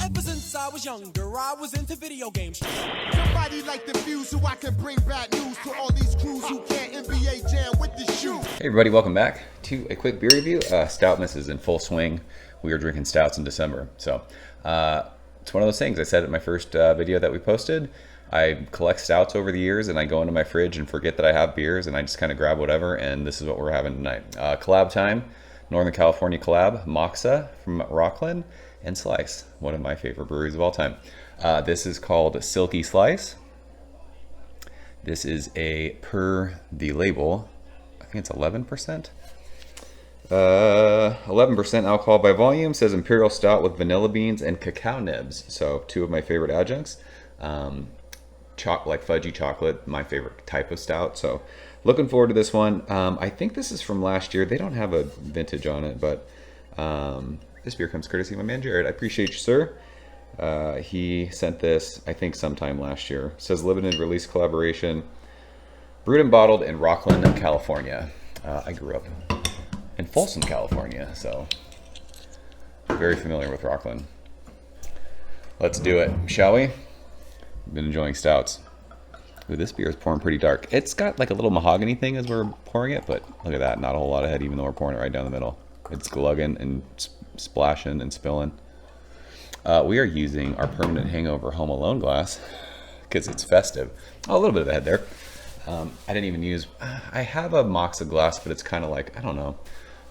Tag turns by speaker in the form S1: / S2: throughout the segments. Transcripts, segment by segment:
S1: Ever since I was younger, I was into video games.
S2: Somebody like the fuse so I can bring bad news to all these crews who can't NBA jam with the shoe.
S3: Hey everybody, welcome back to a quick beer review. Stoutmas is in full swing. We are drinking stouts in December. So it's one of those things. I said in my first video that we posted, I collect stouts over the years and I go into my fridge and forget that I have beers and I just kind of grab whatever, and this is what we're having tonight. Collab time, Northern California collab, Moksa from Rockland, and Slice, one of my favorite breweries of all time. This is called Silky Slice. This is per the label, I think it's 11%. 11% alcohol by volume, says Imperial Stout with vanilla beans and cacao nibs. So two of my favorite adjuncts. Like fudgy chocolate, my favorite type of stout. So looking forward to this one. I think this is from last year. They don't have a vintage on it, but this beer comes courtesy of my man Jared. I appreciate you, sir. He sent this, I think, sometime last year. It says limited release collaboration, brewed and bottled in Rockland, California. I grew up in Folsom, California, so very familiar with Rockland. Let's do it, shall we? Been enjoying stouts. Ooh, this beer is pouring pretty dark. It's got like a little mahogany thing as we're pouring it, but look at that, not a whole lot of head, even though we're pouring it right down the middle. It's glugging and splashing and spilling. We are using our permanent hangover Home Alone glass because it's festive. Oh, a little bit of a head there. I didn't even use, I have a Moksa glass, but it's kind of like, I don't know.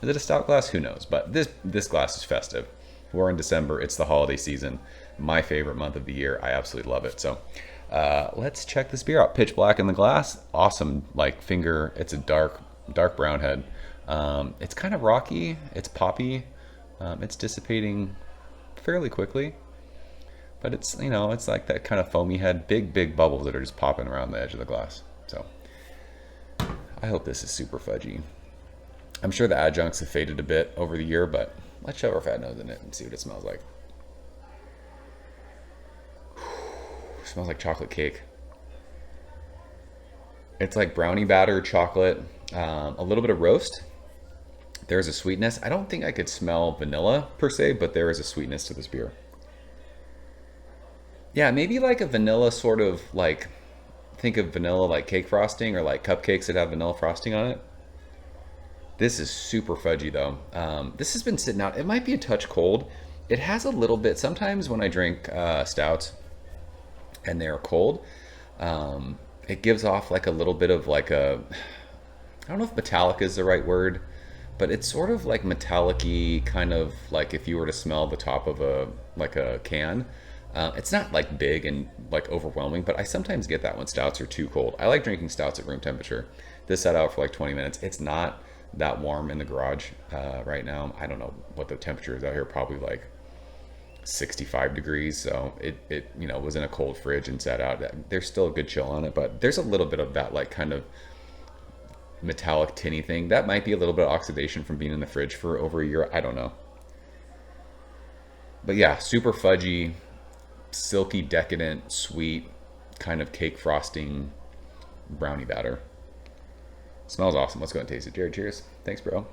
S3: Is it a stout glass? Who knows? But this glass is festive. We're in December. It's the holiday season. My favorite month of the year. I absolutely love it. So let's check this beer out. Pitch black in the glass. Awesome. Like finger. It's a dark brown head. It's kind of rocky. It's poppy. It's dissipating fairly quickly. But it's, you know, it's like that kind of foamy head. Big bubbles that are just popping around the edge of the glass. So I hope this is super fudgy. I'm sure the adjuncts have faded a bit over the year, but let's shove our fat nose in it and see what it smells like. It smells like chocolate cake. It's like brownie batter, chocolate, a little bit of roast. There's a sweetness. I don't think I could smell vanilla per se, but there is a sweetness to this beer. Yeah, maybe like a vanilla sort of like, think of vanilla like cake frosting or like cupcakes that have vanilla frosting on it. This is super fudgy though. This has been sitting out. It might be a touch cold. It has a little bit, sometimes when I drink stouts and they're cold, it gives off like a little bit of like a, I don't know if metallic is the right word, but it's sort of like metallic-y, kind of like if you were to smell the top of a can. It's not like big and like overwhelming, but I sometimes get that when stouts are too cold. I like drinking stouts at room temperature. This sat out for like 20 minutes. It's not that warm in the garage right now. I don't know what the temperature is out here, probably like 65 degrees. So it you know, was in a cold fridge and sat out. There's still a good chill on it, but there's a little bit of that like kind of metallic tinny thing. That might be a little bit of oxidation from being in the fridge for over a year. I don't know. But yeah, super fudgy, silky, decadent, sweet, kind of cake frosting, brownie batter. Smells awesome. Let's go and taste it. Jared, cheers. Thanks, bro.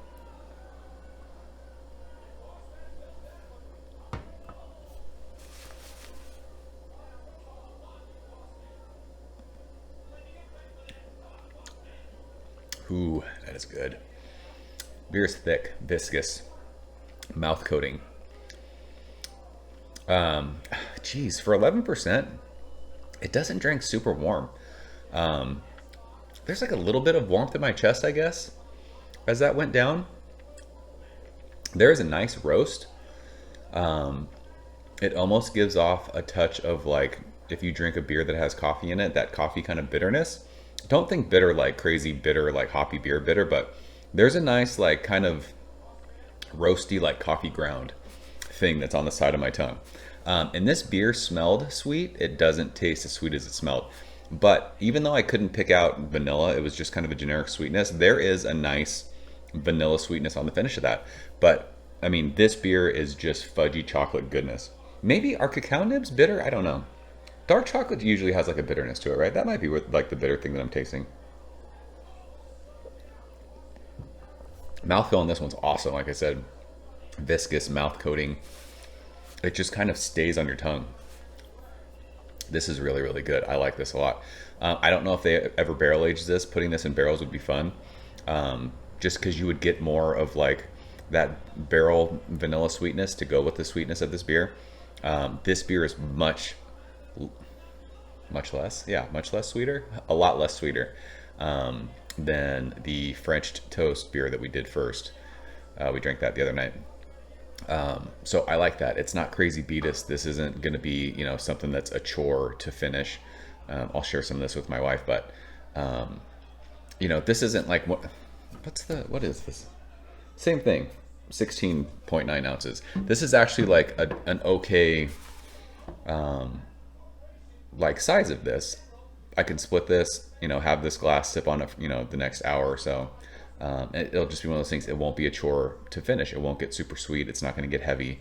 S3: Ooh, that is good. Beer is thick, viscous, mouth coating. Geez, for 11%, it doesn't drink super warm. There's like a little bit of warmth in my chest, I guess, as that went down. There is a nice roast. It almost gives off a touch of like, if you drink a beer that has coffee in it, that coffee kind of bitterness. Don't think bitter like crazy bitter, like hoppy beer bitter, but there's a nice like kind of roasty like coffee ground thing that's on the side of my tongue. And this beer smelled sweet. It doesn't taste as sweet as it smelled. But even though I couldn't pick out vanilla, it was just kind of a generic sweetness. There is a nice vanilla sweetness on the finish of that. But I mean, this beer is just fudgy chocolate goodness. Maybe are cacao nibs bitter? I don't know. Dark chocolate usually has like a bitterness to it, right? That might be what, like the bitter thing that I'm tasting. Mouthfeel on this one's awesome. Like I said, viscous mouth coating. it just kind of stays on your tongue. This is really, really good. I like this a lot. I don't know if they ever barrel aged this. Putting this in barrels would be fun. Just because you would get more of like that barrel vanilla sweetness to go with the sweetness of this beer. This beer is much less sweeter, a lot less sweeter than the French toast beer that we did first. We drank that the other night. So I like that. It's not crazy beatus. This isn't going to be, you know, something that's a chore to finish. I'll share some of this with my wife, but you know, this isn't like what is this? Same thing, 16.9 ounces. This is actually like an okay like size of this. I can split this, you know, have this glass sip on it, you know, the next hour or so. It'll just be one of those things. It won't be a chore to finish. It won't get super sweet. It's not going to get heavy.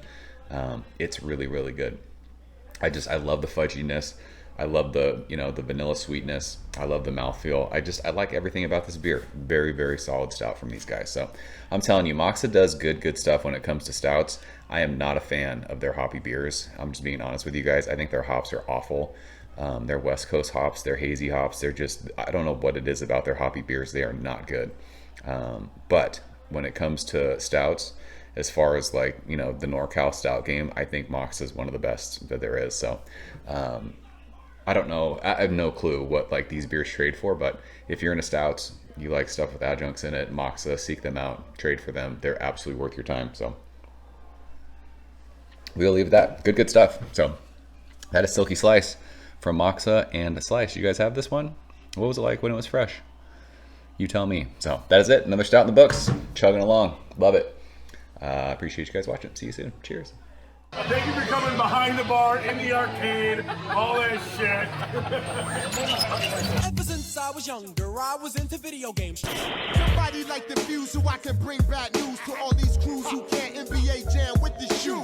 S3: It's really, really good. I love the fudginess. I love the, you know, the vanilla sweetness. I love the mouthfeel. I like everything about this beer. Very, very solid stout from these guys. So I'm telling you, Moksa does good stuff when it comes to stouts. I am not a fan of their hoppy beers. I'm just being honest with you guys. I think their hops are awful. They're West Coast hops. They're hazy hops. They're just, I don't know what it is about their hoppy beers. They are not good. But when it comes to stouts, as far as like, you know, the NorCal stout game, I think Moksa is one of the best that there is. So I don't know. I have no clue what like these beers trade for, but if you're into stouts, you like stuff with adjuncts in it, Moksa, seek them out, trade for them. They're absolutely worth your time. So we'll leave that. Good stuff. So that is Silky Slice from Moksa and Slice. You guys have this one? What was it like when it was fresh? You tell me. So that is it. Another stout in the books. Chugging along. Love it. Appreciate you guys watching. See you soon. Cheers.
S4: Thank you for coming behind the bar, in the arcade, all that shit.
S1: Ever since I was younger, I was into video games.
S2: Somebody like the fuse so I can bring bad news to all these crews who can't NBA jam with the shoe.